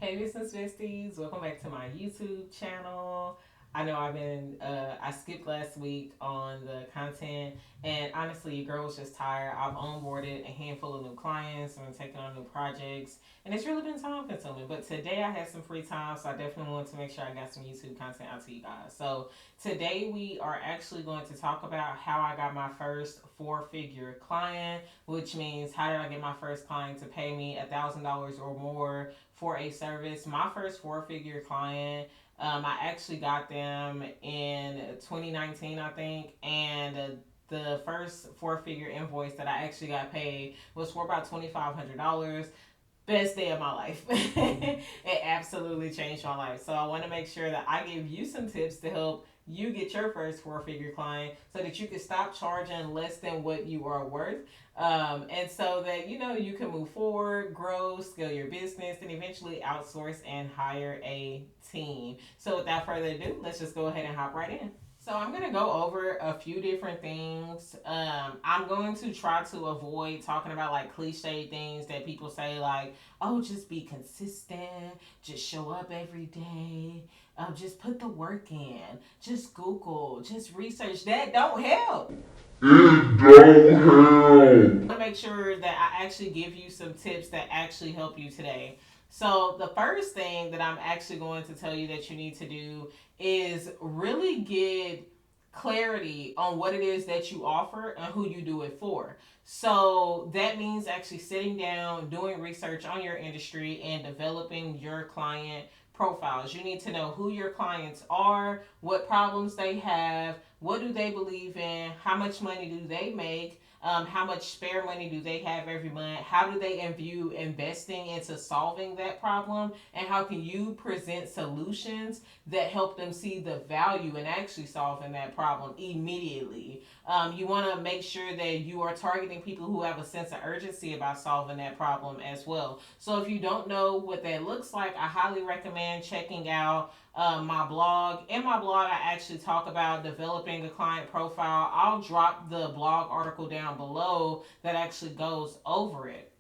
Hey, Business Besties, welcome back to my YouTube channel. I know I skipped last week on the content, and honestly, your girl was just tired. I've onboarded a handful of new clients and been taking on new projects, and it's really been time consuming. But today I had some free time, so I definitely wanted to make sure I got some YouTube content out to you guys. So today we are actually going to talk about how I got my first four-figure client, which means how did I get my first client to pay me $1,000 or more for a service. My first four-figure client, I actually got them in 2019, I think, and the first four-figure invoice that I actually got paid was for about $2,500. Best day of my life. It absolutely changed my life. So I want to make sure that I give you some tips to help you get your first four-figure client so that you can stop charging less than what you are worth, and so that you can move forward, grow, scale your business, and eventually outsource and hire a team. So without further ado, let's just go ahead and hop right in. So I'm going to go over a few different things. I'm going to try to avoid talking about like cliche things that people say like, oh, just be consistent, just show up every day, just put the work in, just Google, just research. That don't help. It don't help. I want to make sure that I actually give you some tips that actually help you today. So the first thing that I'm actually going to tell you that you need to do is really get clarity on what it is that you offer and who you do it for. So that means actually sitting down, doing research on your industry, and developing your client profiles. You need to know who your clients are, what problems they have, what do they believe in, how much money do they make, how much spare money do they have every month, how do they view investing into solving that problem, and how can you present solutions that help them see the value in actually solving that problem immediately. You want to make sure that you are targeting people who have a sense of urgency about solving that problem as well. So if you don't know what that looks like, I highly recommend checking out my blog. In my blog, I actually talk about developing a client profile. I'll drop the blog article down below that actually goes over it.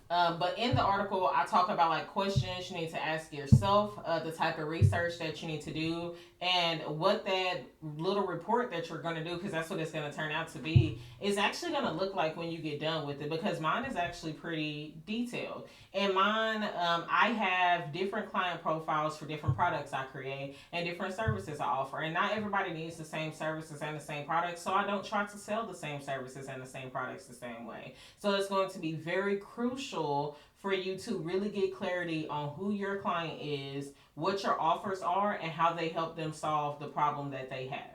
But in the article, I talk about like questions you need to ask yourself, the type of research that you need to do, and what that little report that you're going to do, because that's what it's going to turn out to be, is actually going to look like when you get done with it. Because mine is actually pretty detailed. In mine, I have different client profiles for different products I create and different services I offer. And not everybody needs the same services and the same products, so I don't try to sell the same services and the same products the same way. So it's going to be very crucial for you to really get clarity on who your client is, what your offers are, and how they help them solve the problem that they have.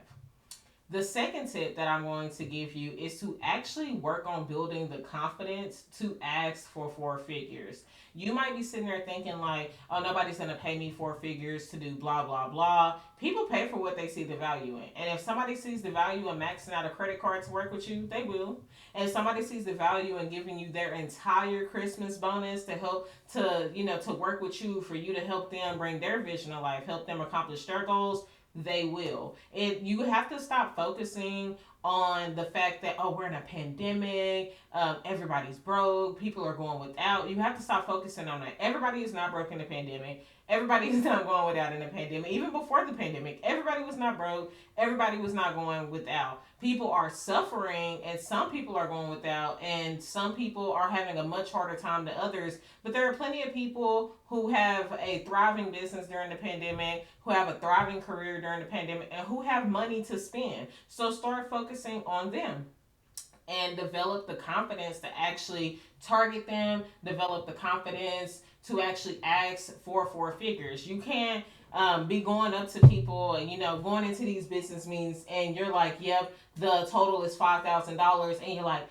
The second tip that I'm going to give you is to actually work on building the confidence to ask for four figures. You might be sitting there thinking like, oh, nobody's going to pay me four figures to do blah, blah, blah. People pay for what they see the value in. And if somebody sees the value in maxing out a credit card to work with you, they will. And if somebody sees the value in giving you their entire Christmas bonus to help to work with you, for you to help them bring their vision to life, help them accomplish their goals, they will. You have to stop focusing on the fact that, oh, we're in a pandemic, everybody's broke, people are going without. You have to stop focusing on that. Everybody is not broke in the pandemic. Everybody is not going without in the pandemic. Even before the pandemic, everybody was not broke. Everybody was not going without. People are suffering, and some people are going without, and some people are having a much harder time than others. But there are plenty of people who have a thriving business during the pandemic, who have a thriving career during the pandemic, and who have money to spend. So start focusing on them and develop the confidence to actually target them, develop the confidence to actually ask for four figures. You can't be going up to people and going into these business meetings and you're like, yep, the total is $5,000, and you're like,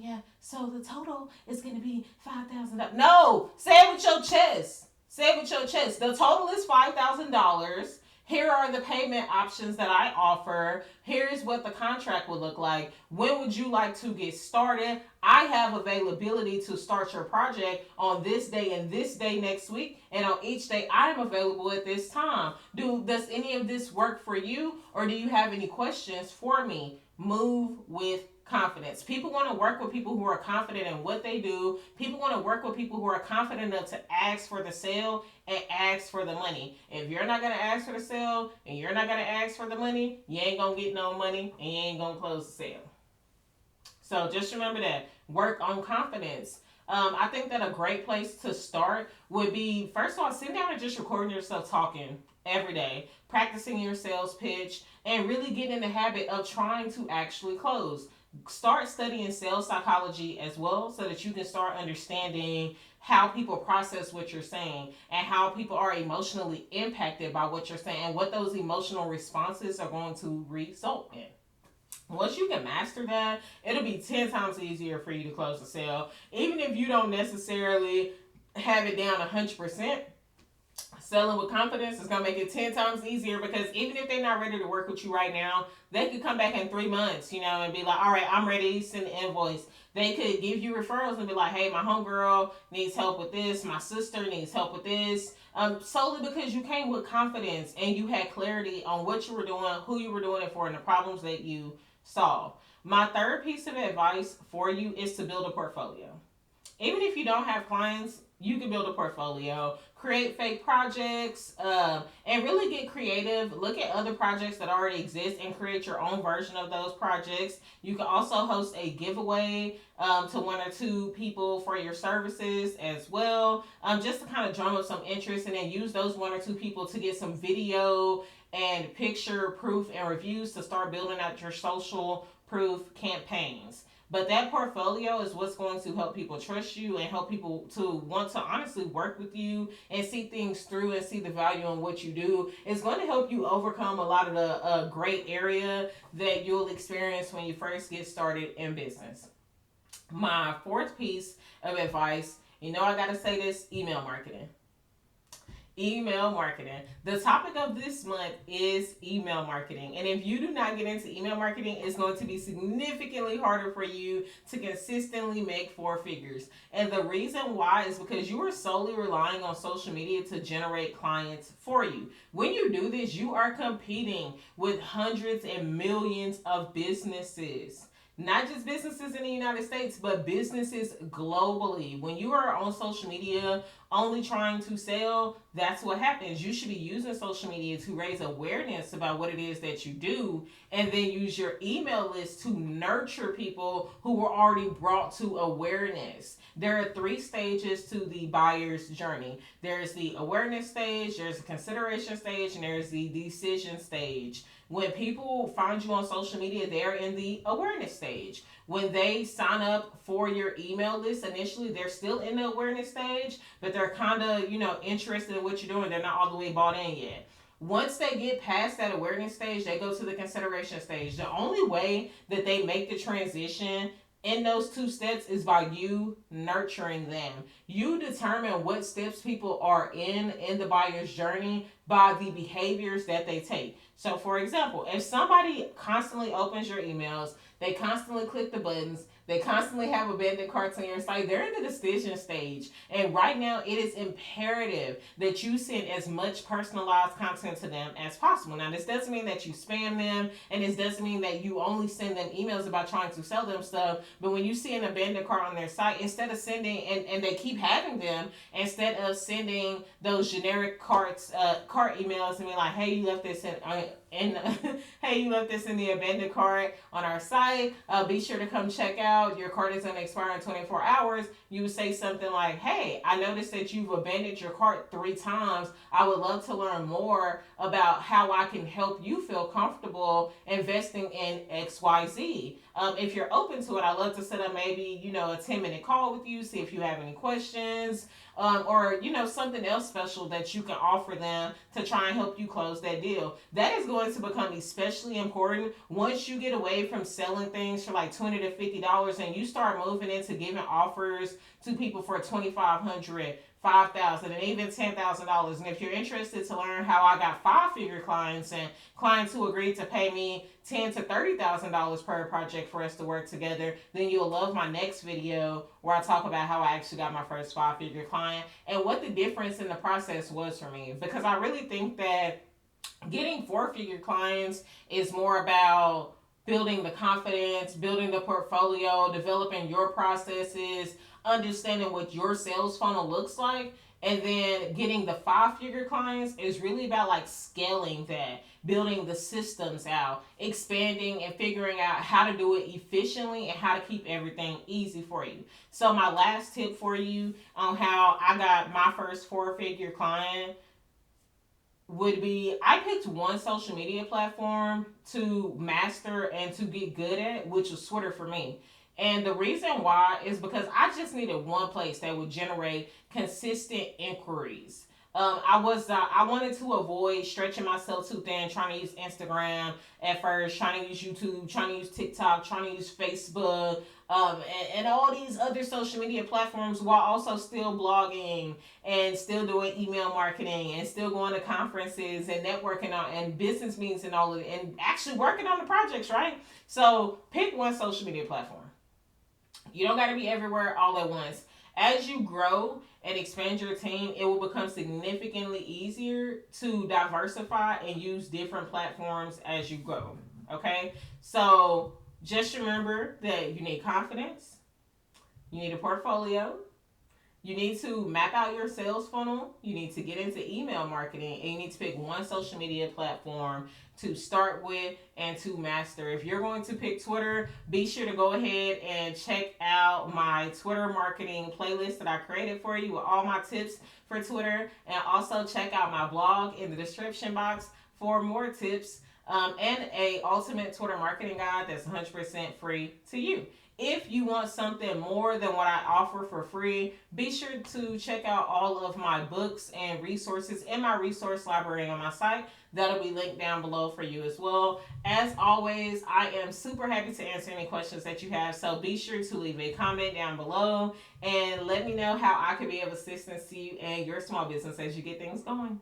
yeah, so the total is gonna be $5,000. No, say it with your chest. Say it with your chest. The total is $5,000. Here are the payment options that I offer. Here's what the contract would look like. When would you like to get started? I have availability to start your project on this day and this day next week. And on each day, I'm available at this time. Does any of this work for you? Or do you have any questions for me? Move with confidence. People want to work with people who are confident in what they do. People want to work with people who are confident enough to ask for the sale and ask for the money. If you're not going to ask for the sale and you're not going to ask for the money, you ain't going to get no money and you ain't going to close the sale. So just remember that. Work on confidence. I think that a great place to start would be, first of all, sit down and just recording yourself talking every day, practicing your sales pitch, and really get in the habit of trying to actually close. Start studying sales psychology as well so that you can start understanding how people process what you're saying and how people are emotionally impacted by what you're saying and what those emotional responses are going to result in. Once you can master that, it'll be 10 times easier for you to close the sale. Even if you don't necessarily have it down 100%, selling with confidence is going to make it 10 times easier, because even if they're not ready to work with you right now, they could come back in 3 months, and be like, all right, I'm ready, send the invoice. They could give you referrals and be like, hey, my homegirl needs help with this. My sister needs help with this. Solely because you came with confidence and you had clarity on what you were doing, who you were doing it for, and the problems that you solve. My third piece of advice for you is to build a portfolio. Even if you don't have clients, you can build a portfolio, create fake projects, and really get creative. Look at other projects that already exist and create your own version of those projects. You can also host a giveaway to 1 or 2 people for your services as well, just to kind of drum up some interest, and then use those 1 or 2 people to get some video and picture proof and reviews to start building out your social proof campaigns. But that portfolio is what's going to help people trust you and help people to want to honestly work with you and see things through and see the value in what you do. It's going to help you overcome a lot of the gray area that you'll experience when you first get started in business. My fourth piece of advice, I got to say this, email marketing. Email marketing. The topic of this month is email marketing. And if you do not get into email marketing, it's going to be significantly harder for you to consistently make 4 figures. And the reason why is because you are solely relying on social media to generate clients for you. When you do this, you are competing with hundreds and millions of businesses. Not just businesses in the United States, but businesses globally. When you are on social media only trying to sell, that's what happens. You should be using social media to raise awareness about what it is that you do, and then use your email list to nurture people who were already brought to awareness. There are 3 stages to the buyer's journey. There's the awareness stage, there's the consideration stage, and there's the decision stage. When people find you on social media, they're in the awareness stage. When they sign up for your email list, initially they're still in the awareness stage, but they're kind of, interested in what you're doing. They're not all the way bought in yet. Once they get past that awareness stage, they go to the consideration stage. The only way that they make the transition in those 2 steps is by you nurturing them. You determine what steps people are in the buyer's journey by the behaviors that they take. So for example, if somebody constantly opens your emails, they constantly click the buttons, they constantly have abandoned carts on your site, they're in the decision stage. And right now, it is imperative that you send as much personalized content to them as possible. Now, this doesn't mean that you spam them, and this doesn't mean that you only send them emails about trying to sell them stuff. But when you see an abandoned cart on their site, instead of sending, and they keep having them, instead of sending those generic cart emails and be like, hey, you left this hey, you left this in the abandoned cart on our site. Be sure to come check out. Your cart is going to expire in 24 hours. You would say something like, hey, I noticed that you've abandoned your cart 3 times. I would love to learn more about how I can help you feel comfortable investing in XYZ. If you're open to it, I'd love to set up maybe, a 10-minute call with you, see if you have any questions, or, something else special that you can offer them to try and help you close that deal. That is going to become especially important once you get away from selling things for like $20 to $50 and you start moving into giving offers to people for $2,500, $5,000, and even $10,000. And if you're interested to learn how I got 5-figure clients and clients who agreed to pay me $10,000 to $30,000 per project for us to work together, then you'll love my next video where I talk about how I actually got my first 5-figure client and what the difference in the process was for me. Because I really think that getting 4-figure clients is more about building the confidence, building the portfolio, developing your processes, understanding what your sales funnel looks like, and then getting the 5-figure clients is really about like scaling that, building the systems out, expanding and figuring out how to do it efficiently and how to keep everything easy for you. So my last tip for you on how I got my first 4-figure client would be, I picked one social media platform to master and to get good at, which was Twitter for me. And the reason why is because I just needed one place that would generate consistent inquiries. I wanted to avoid stretching myself too thin, trying to use Instagram at first, trying to use YouTube, trying to use TikTok, trying to use Facebook, and all these other social media platforms, while also still blogging and still doing email marketing and still going to conferences and networking on and business meetings and all of it, and actually working on the projects, right? So pick one social media platform. You don't got to be everywhere all at once. As you grow and expand your team, it will become significantly easier to diversify and use different platforms as you grow. Okay? So just remember that you need confidence, you need a portfolio, you need to map out your sales funnel. You need to get into email marketing, and you need to pick one social media platform to start with and to master. If you're going to pick Twitter, be sure to go ahead and check out my Twitter marketing playlist that I created for you with all my tips for Twitter, and also check out my blog in the description box for more tips, and a ultimate Twitter marketing guide that's 100% free to you. If you want something more than what I offer for free, be sure to check out all of my books and resources in my resource library on my site. That'll be linked down below for you as well. As always, I am super happy to answer any questions that you have. So be sure to leave a comment down below and let me know how I can be of assistance to you and your small business as you get things going.